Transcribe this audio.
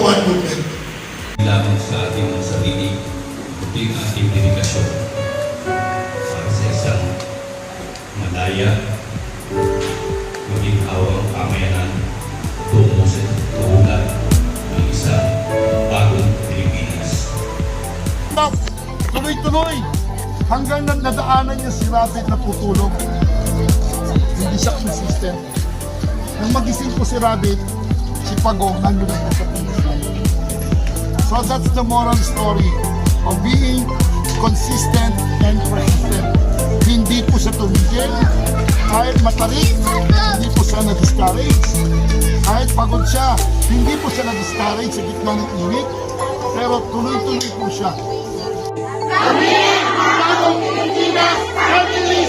One movement. Lamang sa ating mga sarili, ito yung ating dedikasyon para sa isang malaya, maging hawang pamayanan tungo sa tulad ng isang bagong Pilipinas. Tuloy-tuloy hanggang nadaanan niya si Rabbit na putulog. Hindi siya consistent. Nang magising po si Rabbit, si Pagong nandun na sa pulisyan. So that's the moral story of being consistent and persistent. Hindi po siya tumigil, kahit matarik, hindi po siya na-discourage. Kahit pagod siya, hindi po siya na-discourage sa gitna ng init, pero tuloy-tuloy po siya. Kami ang bagong Pilipinas, Kami